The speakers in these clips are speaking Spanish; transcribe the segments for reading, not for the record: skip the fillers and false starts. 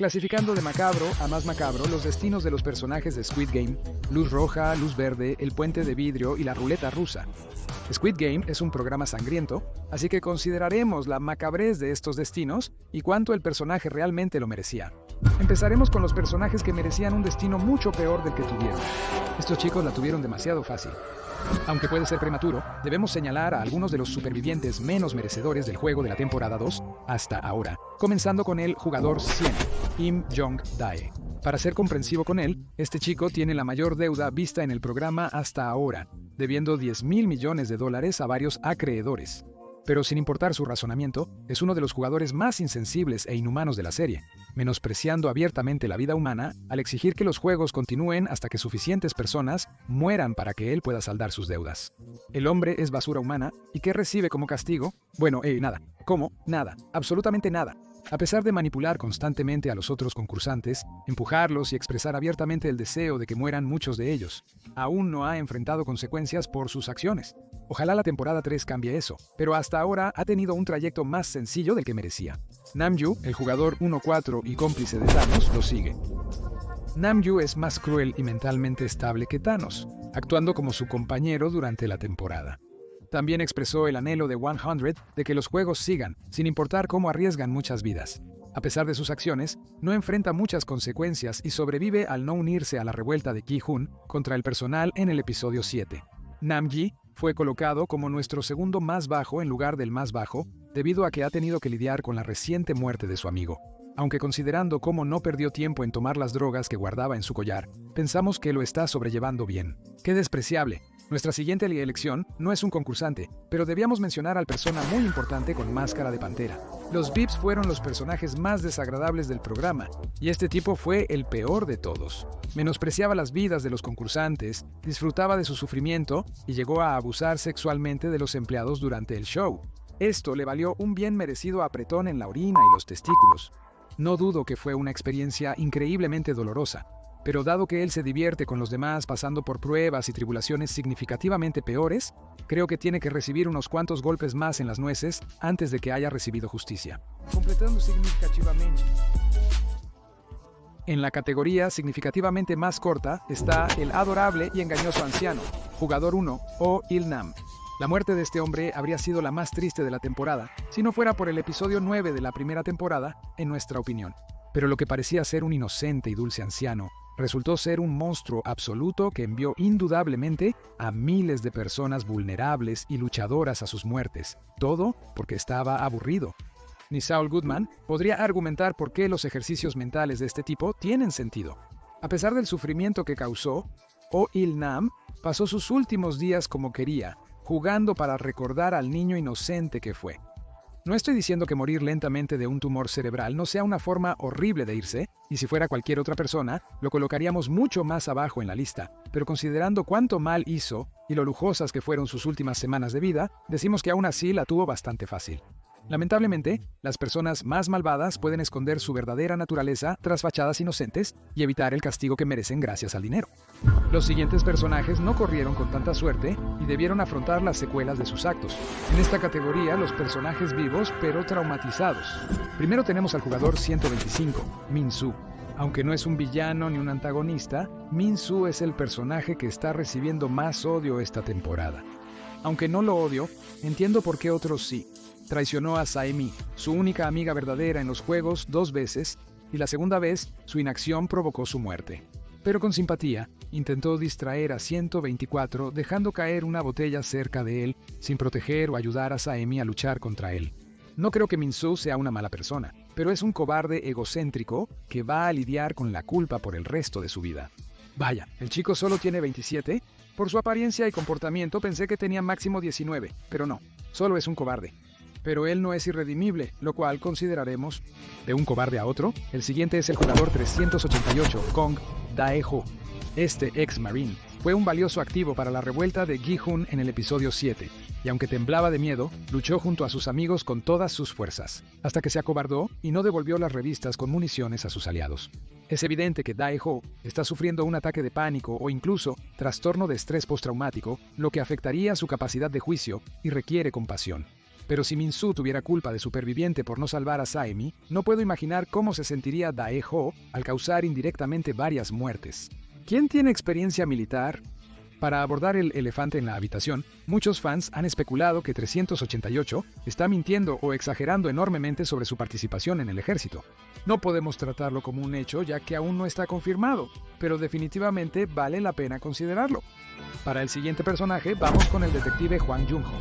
clasificando de macabro a más macabro los destinos de los personajes de Squid Game, luz roja, luz verde, el puente de vidrio y la ruleta rusa. Squid Game es un programa sangriento, así que consideraremos la macabrez de estos destinos y cuánto el personaje realmente lo merecía. Empezaremos con los personajes que merecían un destino mucho peor del que tuvieron. Estos chicos la tuvieron demasiado fácil. Aunque puede ser prematuro, debemos señalar a algunos de los supervivientes menos merecedores del juego de la temporada 2 hasta ahora, comenzando con el jugador 100, Im Jong-dae. Para ser comprensivo con él, este chico tiene la mayor deuda vista en el programa hasta ahora, debiendo $10.000 millones a varios acreedores. Pero sin importar su razonamiento, es uno de los jugadores más insensibles e inhumanos de la serie, menospreciando abiertamente la vida humana al exigir que los juegos continúen hasta que suficientes personas mueran para que él pueda saldar sus deudas. El hombre es basura humana, ¿y qué recibe como castigo? Bueno, nada. ¿Cómo? Nada. Absolutamente nada. A pesar de manipular constantemente a los otros concursantes, empujarlos y expresar abiertamente el deseo de que mueran muchos de ellos, aún no ha enfrentado consecuencias por sus acciones. Ojalá la temporada 3 cambie eso, pero hasta ahora ha tenido un trayecto más sencillo del que merecía. Namju, el jugador 1-4 y cómplice de Thanos, lo sigue. Namju es más cruel y mentalmente estable que Thanos, actuando como su compañero durante la temporada. También expresó el anhelo de 100 de que los juegos sigan, sin importar cómo arriesgan muchas vidas. A pesar de sus acciones, no enfrenta muchas consecuencias y sobrevive al no unirse a la revuelta de Ki-hun contra el personal en el episodio 7. Namji fue colocado como nuestro segundo más bajo en lugar del más bajo, debido a que ha tenido que lidiar con la reciente muerte de su amigo. Aunque considerando cómo no perdió tiempo en tomar las drogas que guardaba en su collar, pensamos que lo está sobrellevando bien. ¡Qué despreciable! Nuestra siguiente elección no es un concursante, pero debíamos mencionar al persona muy importante con máscara de pantera. Los VIPs fueron los personajes más desagradables del programa, y este tipo fue el peor de todos. Menospreciaba las vidas de los concursantes, disfrutaba de su sufrimiento y llegó a abusar sexualmente de los empleados durante el show. Esto le valió un bien merecido apretón en la orina y los testículos. No dudo que fue una experiencia increíblemente dolorosa, pero dado que él se divierte con los demás pasando por pruebas y tribulaciones significativamente peores, creo que tiene que recibir unos cuantos golpes más en las nueces antes de que haya recibido justicia. Completando significativamente. En la categoría significativamente más corta está el adorable y engañoso anciano, jugador 1 o Il-nam. La muerte de este hombre habría sido la más triste de la temporada, si no fuera por el episodio 9 de la primera temporada, en nuestra opinión. Pero lo que parecía ser un inocente y dulce anciano, resultó ser un monstruo absoluto que envió indudablemente a miles de personas vulnerables y luchadoras a sus muertes, todo porque estaba aburrido. Ni Saul Goodman podría argumentar por qué los ejercicios mentales de este tipo tienen sentido. A pesar del sufrimiento que causó, Oh Il-nam pasó sus últimos días como quería, jugando para recordar al niño inocente que fue. No estoy diciendo que morir lentamente de un tumor cerebral no sea una forma horrible de irse, y si fuera cualquier otra persona, lo colocaríamos mucho más abajo en la lista, pero considerando cuánto mal hizo y lo lujosas que fueron sus últimas semanas de vida, decimos que aún así la tuvo bastante fácil. Lamentablemente, las personas más malvadas pueden esconder su verdadera naturaleza tras fachadas inocentes y evitar el castigo que merecen gracias al dinero. Los siguientes personajes no corrieron con tanta suerte y debieron afrontar las secuelas de sus actos. En esta categoría, los personajes vivos pero traumatizados. Primero tenemos al jugador 125, Min-soo. Aunque no es un villano ni un antagonista, Min-soo es el personaje que está recibiendo más odio esta temporada. Aunque no lo odio, entiendo por qué otros sí. Traicionó a Sae-mi, su única amiga verdadera en los juegos, 2 veces, y la segunda vez, su inacción provocó su muerte. Pero con simpatía, intentó distraer a 124 dejando caer una botella cerca de él, sin proteger o ayudar a Sae-mi a luchar contra él. No creo que Min-soo sea una mala persona, pero es un cobarde egocéntrico que va a lidiar con la culpa por el resto de su vida. Vaya, el chico solo tiene 27. Por su apariencia y comportamiento pensé que tenía máximo 19, pero no, solo es un cobarde. Pero él no es irredimible, lo cual consideraremos. De un cobarde a otro, el siguiente es el jugador 388, Kong Dae-ho. Este ex-marine fue un valioso activo para la revuelta de Gi-hun en el episodio 7, y aunque temblaba de miedo, luchó junto a sus amigos con todas sus fuerzas, hasta que se acobardó y no devolvió las revistas con municiones a sus aliados. Es evidente que Dae-ho está sufriendo un ataque de pánico o incluso trastorno de estrés postraumático, lo que afectaría su capacidad de juicio y requiere compasión. Pero si Min-soo tuviera culpa de superviviente por no salvar a Saemi, no puedo imaginar cómo se sentiría Dae-ho al causar indirectamente varias muertes. ¿Quién tiene experiencia militar? Para abordar el elefante en la habitación, muchos fans han especulado que 388 está mintiendo o exagerando enormemente sobre su participación en el ejército. No podemos tratarlo como un hecho ya que aún no está confirmado, pero definitivamente vale la pena considerarlo. Para el siguiente personaje, vamos con el detective Hwang Jung-ho.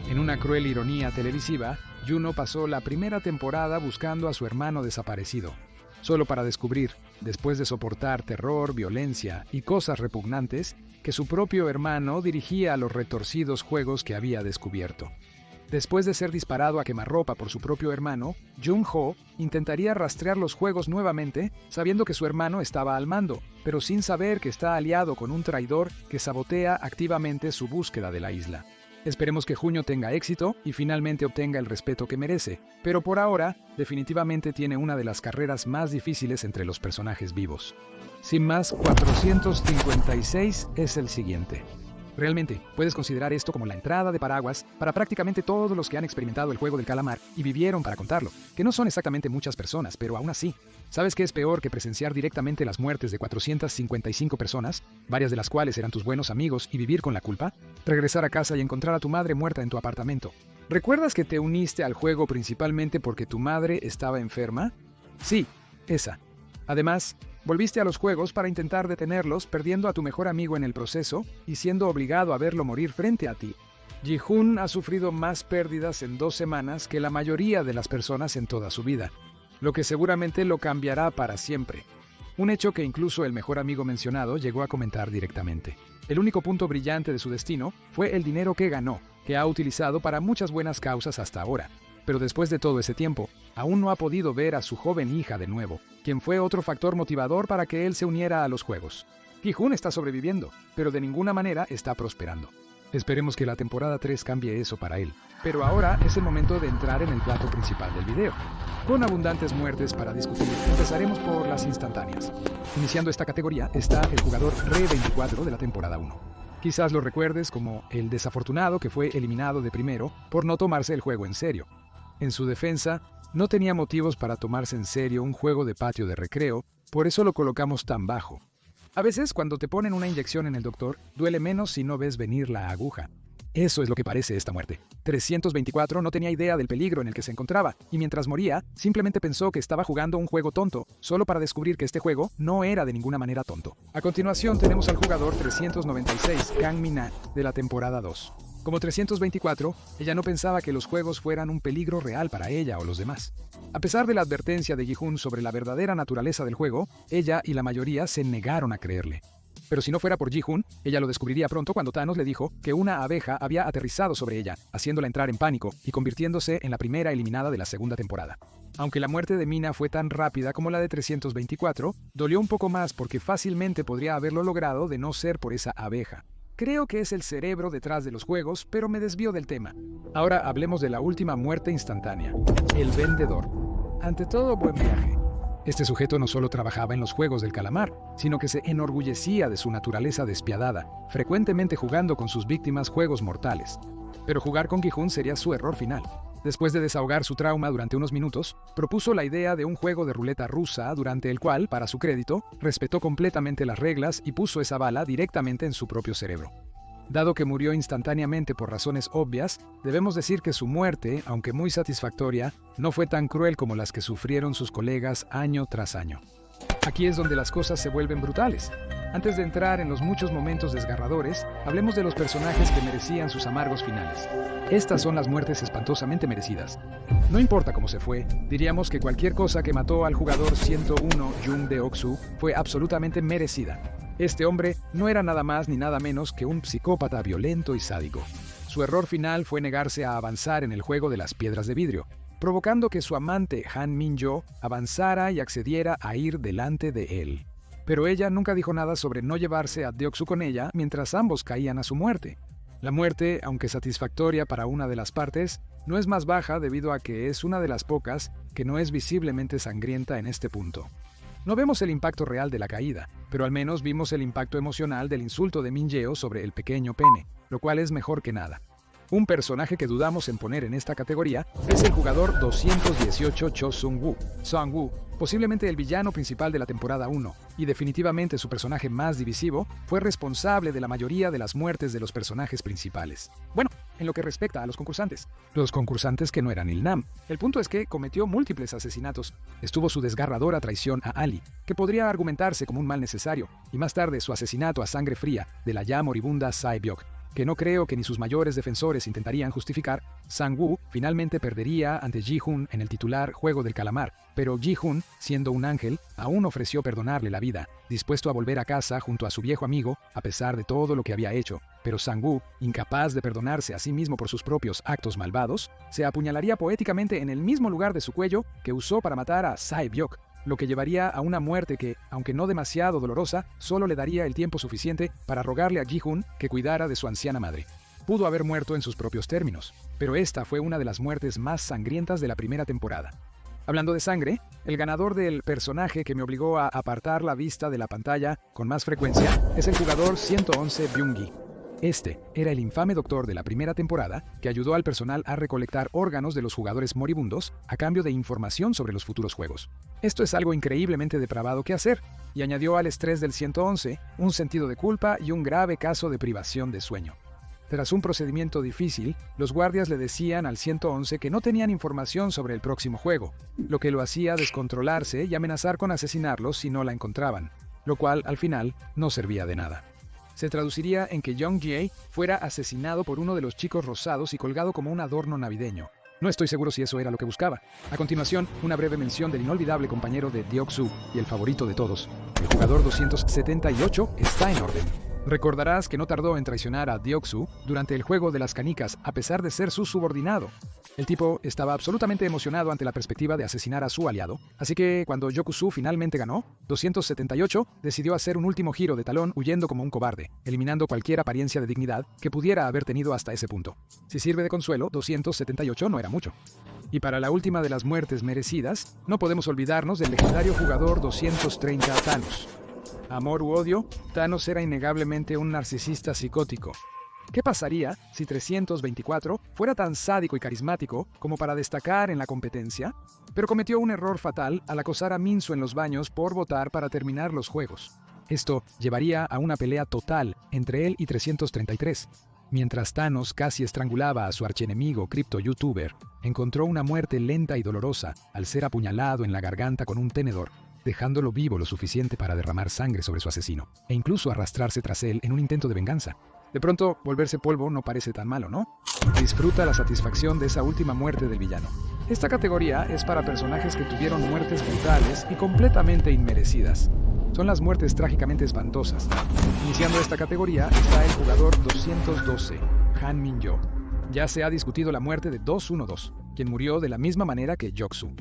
En una cruel ironía televisiva, Juno pasó la primera temporada buscando a su hermano desaparecido, solo para descubrir, después de soportar terror, violencia y cosas repugnantes, que su propio hermano dirigía a los retorcidos juegos que había descubierto. Después de ser disparado a quemarropa por su propio hermano, Jung-ho intentaría rastrear los juegos nuevamente, sabiendo que su hermano estaba al mando, pero sin saber que está aliado con un traidor que sabotea activamente su búsqueda de la isla. Esperemos que Junio tenga éxito y finalmente obtenga el respeto que merece, pero por ahora, definitivamente tiene una de las carreras más difíciles entre los personajes vivos. Sin más, 456 es el siguiente. Realmente, puedes considerar esto como la entrada de paraguas para prácticamente todos los que han experimentado el juego del calamar y vivieron para contarlo, que no son exactamente muchas personas, pero aún así. ¿Sabes qué es peor que presenciar directamente las muertes de 455 personas, varias de las cuales eran tus buenos amigos, y vivir con la culpa? Regresar a casa y encontrar a tu madre muerta en tu apartamento. ¿Recuerdas que te uniste al juego principalmente porque tu madre estaba enferma? Sí, esa. Además, volviste a los juegos para intentar detenerlos, perdiendo a tu mejor amigo en el proceso y siendo obligado a verlo morir frente a ti. Ji-hoon ha sufrido más pérdidas en 2 semanas que la mayoría de las personas en toda su vida, lo que seguramente lo cambiará para siempre. Un hecho que incluso el mejor amigo mencionado llegó a comentar directamente. El único punto brillante de su destino fue el dinero que ganó, que ha utilizado para muchas buenas causas hasta ahora. Pero después de todo ese tiempo, aún no ha podido ver a su joven hija de nuevo, quien fue otro factor motivador para que él se uniera a los juegos. Ji-hoon está sobreviviendo, pero de ninguna manera está prosperando. Esperemos que la temporada 3 cambie eso para él. Pero ahora es el momento de entrar en el plato principal del video. Con abundantes muertes para discutir, empezaremos por las instantáneas. Iniciando esta categoría está el jugador Re-24 de la temporada 1. Quizás lo recuerdes como el desafortunado que fue eliminado de primero por no tomarse el juego en serio. En su defensa, no tenía motivos para tomarse en serio un juego de patio de recreo, por eso lo colocamos tan bajo. A veces, cuando te ponen una inyección en el doctor, duele menos si no ves venir la aguja. Eso es lo que parece esta muerte. 324 no tenía idea del peligro en el que se encontraba, y mientras moría, simplemente pensó que estaba jugando un juego tonto, solo para descubrir que este juego no era de ninguna manera tonto. A continuación tenemos al jugador 396, Kang Min-na, de la temporada 2. Como 324, ella no pensaba que los juegos fueran un peligro real para ella o los demás. A pesar de la advertencia de Ji-hoon sobre la verdadera naturaleza del juego, ella y la mayoría se negaron a creerle. Pero si no fuera por Ji-hoon, ella lo descubriría pronto cuando Thanos le dijo que una abeja había aterrizado sobre ella, haciéndola entrar en pánico y convirtiéndose en la primera eliminada de la segunda temporada. Aunque la muerte de Mina fue tan rápida como la de 324, dolió un poco más porque fácilmente podría haberlo logrado de no ser por esa abeja. Creo que es el cerebro detrás de los juegos, pero me desvío del tema. Ahora hablemos de la última muerte instantánea, el vendedor. Ante todo, buen viaje. Este sujeto no solo trabajaba en los juegos del calamar, sino que se enorgullecía de su naturaleza despiadada, frecuentemente jugando con sus víctimas juegos mortales. Pero jugar con Ji-hoon sería su error final. Después de desahogar su trauma durante unos minutos, propuso la idea de un juego de ruleta rusa durante el cual, para su crédito, respetó completamente las reglas y puso esa bala directamente en su propio cerebro. Dado que murió instantáneamente por razones obvias, debemos decir que su muerte, aunque muy satisfactoria, no fue tan cruel como las que sufrieron sus colegas año tras año. Aquí es donde las cosas se vuelven brutales. Antes de entrar en los muchos momentos desgarradores, hablemos de los personajes que merecían sus amargos finales. Estas son las muertes espantosamente merecidas. No importa cómo se fue, diríamos que cualquier cosa que mató al jugador 101 Jung Deok-soo fue absolutamente merecida. Este hombre no era nada más ni nada menos que un psicópata violento y sádico. Su error final fue negarse a avanzar en el juego de las piedras de vidrio, provocando que su amante Han Min-jo avanzara y accediera a ir delante de él. Pero ella nunca dijo nada sobre no llevarse a Deok-soo con ella mientras ambos caían a su muerte. La muerte, aunque satisfactoria para una de las partes, no es más baja debido a que es una de las pocas que no es visiblemente sangrienta en este punto. No vemos el impacto real de la caída, pero al menos vimos el impacto emocional del insulto de Min-jae sobre el pequeño pene, lo cual es mejor que nada. Un personaje que dudamos en poner en esta categoría es el jugador 218 Cho Sung-woo, Sung-woo, posiblemente el villano principal de la temporada 1, y definitivamente su personaje más divisivo, fue responsable de la mayoría de las muertes de los personajes principales. Bueno, en lo que respecta a los concursantes que no eran Il-nam. El punto es que cometió múltiples asesinatos. Estuvo su desgarradora traición a Ali, que podría argumentarse como un mal necesario, y más tarde su asesinato a sangre fría de la ya moribunda Sae-byok, que no creo que ni sus mayores defensores intentarían justificar. Sang-woo finalmente perdería ante Ji-hoon en el titular Juego del Calamar, pero Ji-hoon, siendo un ángel, aún ofreció perdonarle la vida, dispuesto a volver a casa junto a su viejo amigo, a pesar de todo lo que había hecho. Pero Sang-woo, incapaz de perdonarse a sí mismo por sus propios actos malvados, se apuñalaría poéticamente en el mismo lugar de su cuello que usó para matar a Sae-byok, lo que llevaría a una muerte que, aunque no demasiado dolorosa, solo le daría el tiempo suficiente para rogarle a Ji-hoon que cuidara de su anciana madre. Pudo haber muerto en sus propios términos, pero esta fue una de las muertes más sangrientas de la primera temporada. Hablando de sangre, el ganador del personaje que me obligó a apartar la vista de la pantalla con más frecuencia es el jugador 111 Byung-gi. Este era el infame doctor de la primera temporada que ayudó al personal a recolectar órganos de los jugadores moribundos a cambio de información sobre los futuros juegos. Esto es algo increíblemente depravado que hacer, y añadió al estrés del 111 un sentido de culpa y un grave caso de privación de sueño. Tras un procedimiento difícil, los guardias le decían al 111 que no tenían información sobre el próximo juego, lo que lo hacía descontrolarse y amenazar con asesinarlos si no la encontraban, lo cual al final no servía de nada. Se traduciría en que Young Jae fuera asesinado por uno de los chicos rosados y colgado como un adorno navideño. No estoy seguro si eso era lo que buscaba. A continuación, una breve mención del inolvidable compañero de Deok-soo y el favorito de todos. El jugador 278 está en orden. Recordarás que no tardó en traicionar a Deok-soo durante el juego de las canicas a pesar de ser su subordinado. El tipo estaba absolutamente emocionado ante la perspectiva de asesinar a su aliado, así que cuando Yoku-soo finalmente ganó, 278 decidió hacer un último giro de talón huyendo como un cobarde, eliminando cualquier apariencia de dignidad que pudiera haber tenido hasta ese punto. Si sirve de consuelo, 278 no era mucho. Y para la última de las muertes merecidas, no podemos olvidarnos del legendario jugador 230 Thanos. Amor u odio, Thanos era innegablemente un narcisista psicótico. ¿Qué pasaría si 324 fuera tan sádico y carismático como para destacar en la competencia? Pero cometió un error fatal al acosar a Minsu en los baños por votar para terminar los juegos. Esto llevaría a una pelea total entre él y 333. Mientras Thanos casi estrangulaba a su archienemigo cripto-youtuber, encontró una muerte lenta y dolorosa al ser apuñalado en la garganta con un tenedor, dejándolo vivo lo suficiente para derramar sangre sobre su asesino, e incluso arrastrarse tras él en un intento de venganza. De pronto, volverse polvo no parece tan malo, ¿no? Disfruta la satisfacción de esa última muerte del villano. Esta categoría es para personajes que tuvieron muertes brutales y completamente inmerecidas. Son las muertes trágicamente espantosas. Iniciando esta categoría está el jugador 212, Han Min-yo. Ya se ha discutido la muerte de 212, quien murió de la misma manera que Jok-soo.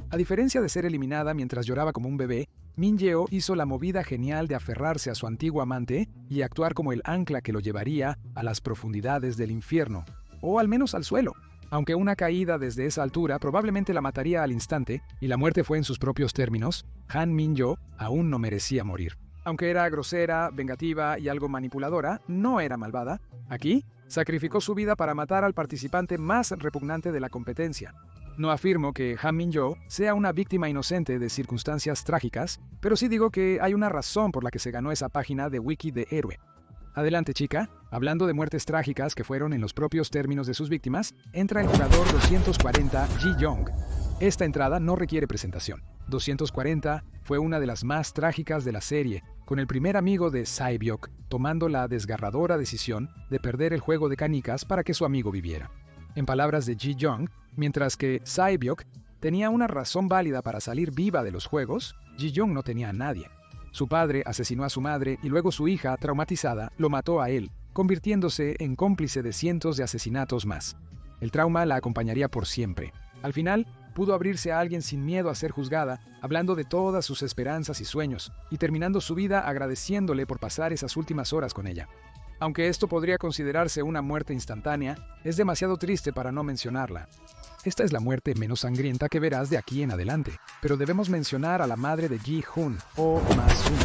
A diferencia de ser eliminada mientras lloraba como un bebé, Min-yeo hizo la movida genial de aferrarse a su antiguo amante y actuar como el ancla que lo llevaría a las profundidades del infierno, o al menos al suelo. Aunque una caída desde esa altura probablemente la mataría al instante, y la muerte fue en sus propios términos, Han Min-yo aún no merecía morir. Aunque era grosera, vengativa y algo manipuladora, no era malvada. Aquí, sacrificó su vida para matar al participante más repugnante de la competencia. No afirmo que Han Min-yo sea una víctima inocente de circunstancias trágicas, pero sí digo que hay una razón por la que se ganó esa página de wiki de héroe. Adelante, chica. Hablando de muertes trágicas que fueron en los propios términos de sus víctimas, entra el jugador 240 Ji-young. Esta entrada no requiere presentación. 240 fue una de las más trágicas de la serie, con el primer amigo de Sae-byok tomando la desgarradora decisión de perder el juego de canicas para que su amigo viviera. En palabras de Ji-young, mientras que Sae-byok tenía una razón válida para salir viva de los juegos, Ji-young no tenía a nadie. Su padre asesinó a su madre y luego su hija, traumatizada, lo mató a él, convirtiéndose en cómplice de cientos de asesinatos más. El trauma la acompañaría por siempre. Al final, pudo abrirse a alguien sin miedo a ser juzgada, hablando de todas sus esperanzas y sueños, y terminando su vida agradeciéndole por pasar esas últimas horas con ella. Aunque esto podría considerarse una muerte instantánea, es demasiado triste para no mencionarla. Esta es la muerte menos sangrienta que verás de aquí en adelante, pero debemos mencionar a la madre de Ji-hoon, o Ma-sun.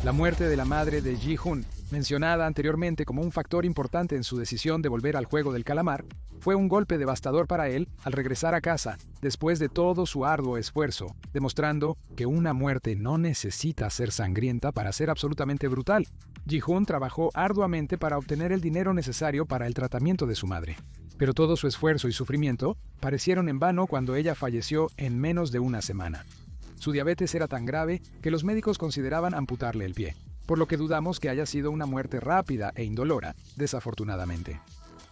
La muerte de la madre de Ji-hoon mencionada anteriormente como un factor importante en su decisión de volver al juego del calamar, fue un golpe devastador para él al regresar a casa después de todo su arduo esfuerzo, demostrando que una muerte no necesita ser sangrienta para ser absolutamente brutal. Ji-hoon trabajó arduamente para obtener el dinero necesario para el tratamiento de su madre, pero todo su esfuerzo y sufrimiento parecieron en vano cuando ella falleció en menos de una semana. Su diabetes era tan grave que los médicos consideraban amputarle el pie, por lo que dudamos que haya sido una muerte rápida e indolora, desafortunadamente.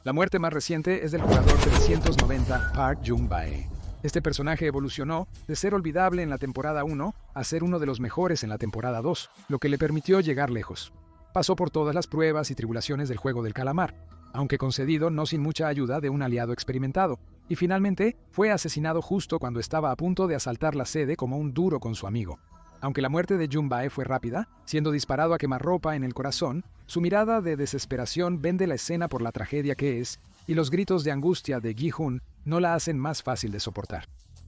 La muerte más reciente es del jugador 390 Park Jung-bae. Este personaje evolucionó de ser olvidable en la temporada 1 a ser uno de los mejores en la temporada 2, lo que le permitió llegar lejos. Pasó por todas las pruebas y tribulaciones del juego del calamar, aunque concedido no sin mucha ayuda de un aliado experimentado, y finalmente fue asesinado justo cuando estaba a punto de asaltar la sede como un duro con su amigo. Aunque la muerte de Jung-bae fue rápida, siendo disparado a quemarropa en el corazón, su mirada de desesperación vende la escena por la tragedia que es, y los gritos de angustia de Gi-hoon no la hacen más fácil de soportar.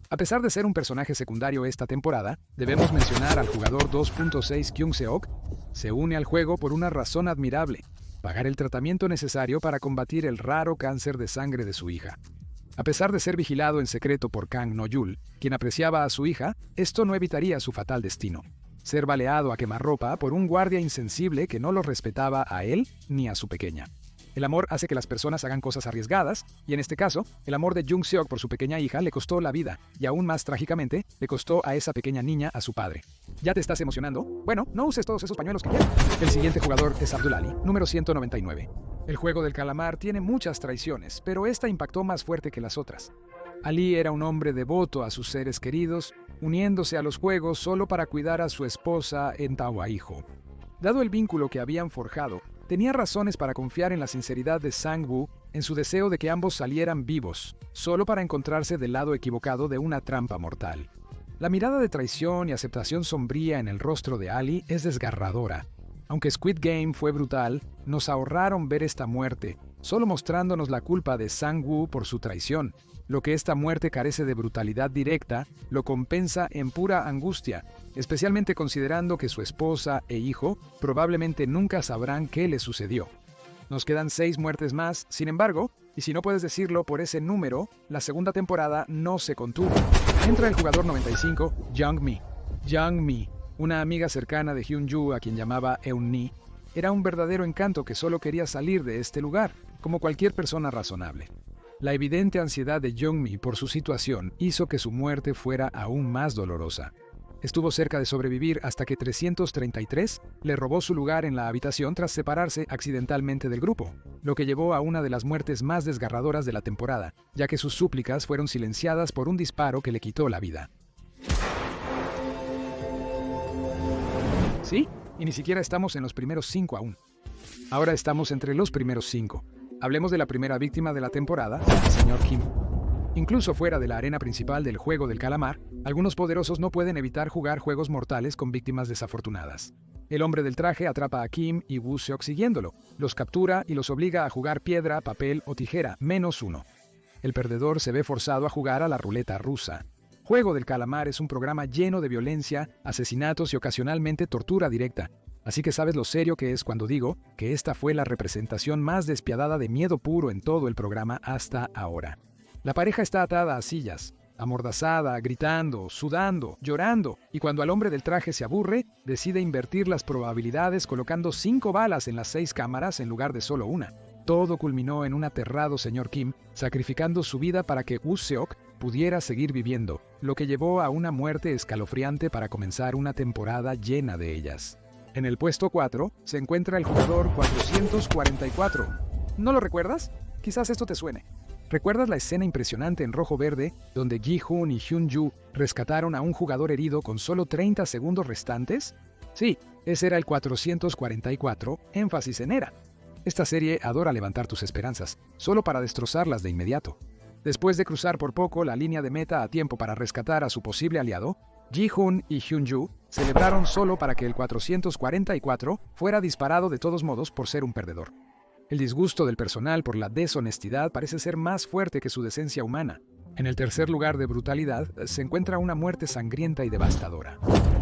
A pesar de ser un personaje secundario esta temporada, debemos mencionar al jugador 2.6 Kyung-seok. Se une al juego por una razón admirable: pagar el tratamiento necesario para combatir el raro cáncer de sangre de su hija. A pesar de ser vigilado en secreto por Kang No-yul, quien apreciaba a su hija, esto no evitaría su fatal destino: ser baleado a quemarropa por un guardia insensible que no lo respetaba a él ni a su pequeña. El amor hace que las personas hagan cosas arriesgadas, y en este caso, el amor de Jung-seok por su pequeña hija le costó la vida, y aún más trágicamente, le costó a esa pequeña niña a su padre. ¿Ya te estás emocionando? Bueno, no uses todos esos pañuelos que quieras. El siguiente jugador es Abdul Ali, número 199. El juego del calamar tiene muchas traiciones, pero esta impactó más fuerte que las otras. Ali era un hombre devoto a sus seres queridos, uniéndose a los juegos solo para cuidar a su esposa en Tahuaijo. Dado el vínculo que habían forjado, tenía razones para confiar en la sinceridad de Sang-woo, en su deseo de que ambos salieran vivos, solo para encontrarse del lado equivocado de una trampa mortal. La mirada de traición y aceptación sombría en el rostro de Ali es desgarradora. Aunque Squid Game fue brutal, nos ahorraron ver esta muerte, solo mostrándonos la culpa de Sang-woo por su traición. Lo que esta muerte carece de brutalidad directa, lo compensa en pura angustia, especialmente considerando que su esposa e hijo probablemente nunca sabrán qué le sucedió. Nos quedan 6 muertes más, sin embargo, y si no puedes decirlo por ese número, la segunda temporada no se contuvo. Entra el jugador 95, Young-mi. Young-mi, una amiga cercana de Hyun-ju a quien llamaba Eun-ni, era un verdadero encanto que solo quería salir de este lugar, como cualquier persona razonable. La evidente ansiedad de Young-mi por su situación hizo que su muerte fuera aún más dolorosa. Estuvo cerca de sobrevivir hasta que 333 le robó su lugar en la habitación tras separarse accidentalmente del grupo, lo que llevó a una de las muertes más desgarradoras de la temporada, ya que sus súplicas fueron silenciadas por un disparo que le quitó la vida. ¿Sí? Y ni siquiera estamos en los primeros 5 aún. Ahora estamos entre los primeros 5. Hablemos de la primera víctima de la temporada, el señor Kim. Incluso fuera de la arena principal del juego del calamar, algunos poderosos no pueden evitar jugar juegos mortales con víctimas desafortunadas. El hombre del traje atrapa a Kim y Woo-seok siguiéndolo, los captura y los obliga a jugar piedra, papel o tijera, -1. El perdedor se ve forzado a jugar a la ruleta rusa. Juego del calamar es un programa lleno de violencia, asesinatos y ocasionalmente tortura directa. Así que sabes lo serio que es cuando digo que esta fue la representación más despiadada de miedo puro en todo el programa hasta ahora. La pareja está atada a sillas, amordazada, gritando, sudando, llorando, y cuando al hombre del traje se aburre, decide invertir las probabilidades colocando 5 balas en las 6 cámaras en lugar de solo una. Todo culminó en un aterrado señor Kim sacrificando su vida para que Woo-seok pudiera seguir viviendo, lo que llevó a una muerte escalofriante para comenzar una temporada llena de ellas. En el puesto 4 se encuentra el jugador 444. ¿No lo recuerdas? Quizás esto te suene. ¿Recuerdas la escena impresionante en rojo-verde donde Gi-hoon y Hyun-ju rescataron a un jugador herido con solo 30 segundos restantes? Sí, ese era el 444, énfasis en era. Esta serie adora levantar tus esperanzas, solo para destrozarlas de inmediato. Después de cruzar por poco la línea de meta a tiempo para rescatar a su posible aliado, Ji-hoon y Hyun-ju celebraron solo para que el 444 fuera disparado de todos modos por ser un perdedor. El disgusto del personal por la deshonestidad parece ser más fuerte que su decencia humana. En el tercer lugar de brutalidad se encuentra una muerte sangrienta y devastadora.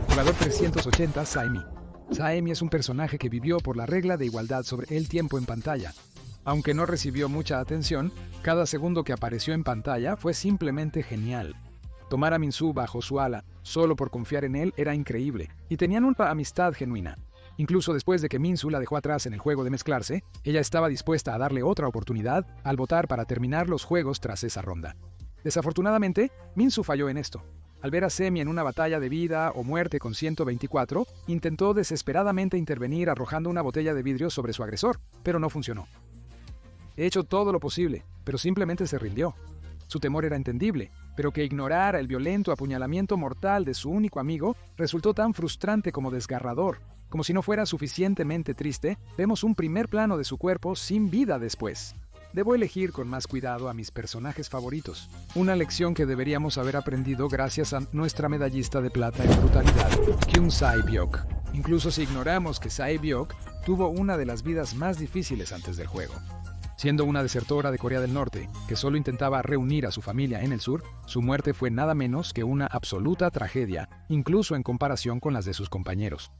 Jugador 380, Saimi. Saemi es un personaje que vivió por la regla de igualdad sobre el tiempo en pantalla. Aunque no recibió mucha atención, cada segundo que apareció en pantalla fue simplemente genial. Tomar a Minsu bajo su ala, solo por confiar en él, era increíble, y tenían una amistad genuina. Incluso después de que Minsu la dejó atrás en el juego de mezclarse, ella estaba dispuesta a darle otra oportunidad al votar para terminar los juegos tras esa ronda. Desafortunadamente, Minsu falló en esto. Al ver a Semi en una batalla de vida o muerte con 124, intentó desesperadamente intervenir arrojando una botella de vidrio sobre su agresor, pero no funcionó. He hecho todo lo posible, pero simplemente se rindió. Su temor era entendible, pero que ignorara el violento apuñalamiento mortal de su único amigo resultó tan frustrante como desgarrador. Como si no fuera suficientemente triste, vemos un primer plano de su cuerpo sin vida después. Debo elegir con más cuidado a mis personajes favoritos. Una lección que deberíamos haber aprendido gracias a nuestra medallista de plata en brutalidad, Kyung Sae-byok. Incluso si ignoramos que Sae-byok tuvo una de las vidas más difíciles antes del juego. Siendo una desertora de Corea del Norte, que solo intentaba reunir a su familia en el sur, su muerte fue nada menos que una absoluta tragedia, incluso en comparación con las de sus compañeros.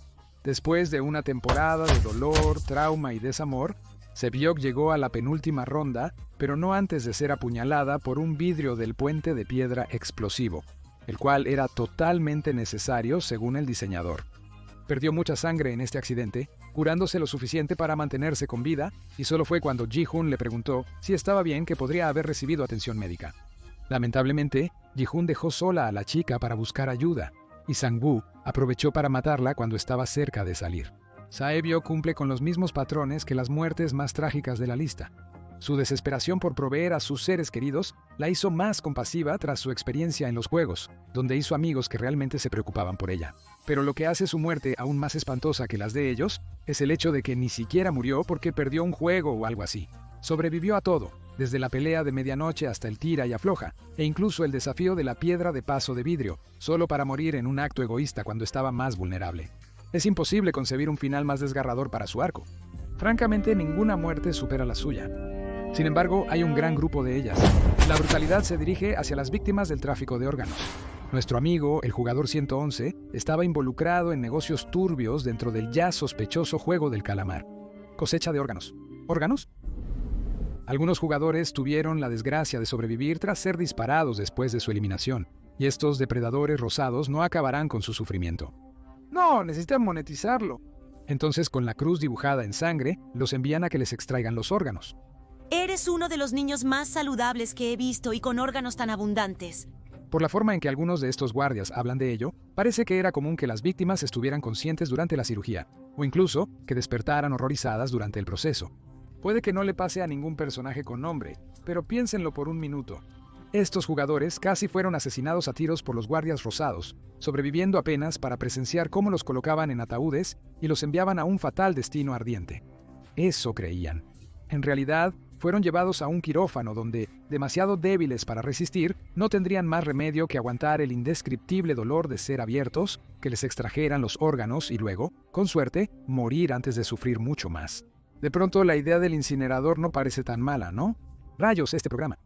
Después de una temporada de dolor, trauma y desamor, Sae-byok llegó a la penúltima ronda, pero no antes de ser apuñalada por un vidrio del puente de piedra explosivo, el cual era totalmente necesario según el diseñador. Perdió mucha sangre en este accidente, curándose lo suficiente para mantenerse con vida, y solo fue cuando Ji-hoon le preguntó si estaba bien que podría haber recibido atención médica. Lamentablemente, Ji-hoon dejó sola a la chica para buscar ayuda, y Sang-woo aprovechó para matarla cuando estaba cerca de salir. Sae-byok cumple con los mismos patrones que las muertes más trágicas de la lista. Su desesperación por proveer a sus seres queridos la hizo más compasiva tras su experiencia en los juegos, donde hizo amigos que realmente se preocupaban por ella. Pero lo que hace su muerte aún más espantosa que las de ellos es el hecho de que ni siquiera murió porque perdió un juego o algo así. Sobrevivió a todo, desde la pelea de medianoche hasta el tira y afloja, e incluso el desafío de la piedra de paso de vidrio, solo para morir en un acto egoísta cuando estaba más vulnerable. Es imposible concebir un final más desgarrador para su arco. Francamente, ninguna muerte supera la suya. Sin embargo, hay un gran grupo de ellas. La brutalidad se dirige hacia las víctimas del tráfico de órganos. Nuestro amigo, el jugador 111, estaba involucrado en negocios turbios dentro del ya sospechoso juego del calamar. Cosecha de órganos. ¿Órganos? Algunos jugadores tuvieron la desgracia de sobrevivir tras ser disparados después de su eliminación, y estos depredadores rosados no acabarán con su sufrimiento. No, necesitan monetizarlo. Entonces, con la cruz dibujada en sangre, los envían a que les extraigan los órganos. Eres uno de los niños más saludables que he visto y con órganos tan abundantes. Por la forma en que algunos de estos guardias hablan de ello, parece que era común que las víctimas estuvieran conscientes durante la cirugía, o incluso que despertaran horrorizadas durante el proceso. Puede que no le pase a ningún personaje con nombre, pero piénsenlo por un minuto. Estos jugadores casi fueron asesinados a tiros por los guardias rosados, sobreviviendo apenas para presenciar cómo los colocaban en ataúdes y los enviaban a un fatal destino ardiente. Eso creían. En realidad, fueron llevados a un quirófano donde, demasiado débiles para resistir, no tendrían más remedio que aguantar el indescriptible dolor de ser abiertos, que les extrajeran los órganos y luego, con suerte, morir antes de sufrir mucho más. De pronto, la idea del incinerador no parece tan mala, ¿no? Rayos, este programa.